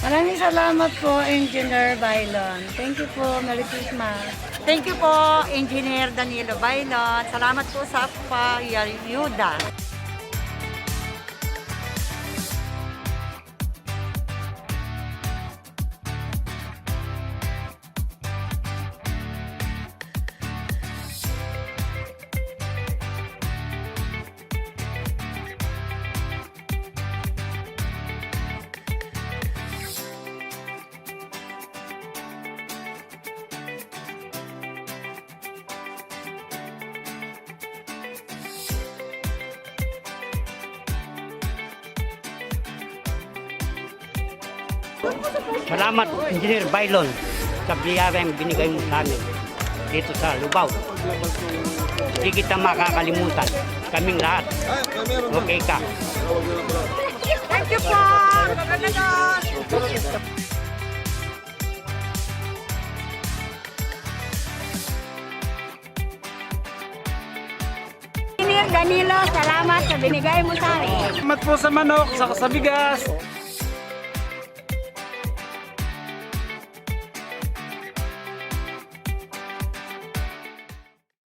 Maraming salamat po, Engineer Bailon. Thank you po. Merry Christmas. Thank you po, Engineer Danilo Bailon. Salamat po sa payayuda. Salamat, Engineer Bailon, sa biyayang binigay mo sa amin dito sa Lubao. Hindi kita makakalimutan. Kaming lahat. Okay ka. Thank you po! Engineer Danilo, salamat sa binigay mo sa amin. Salamat po sa manok, sa bigas.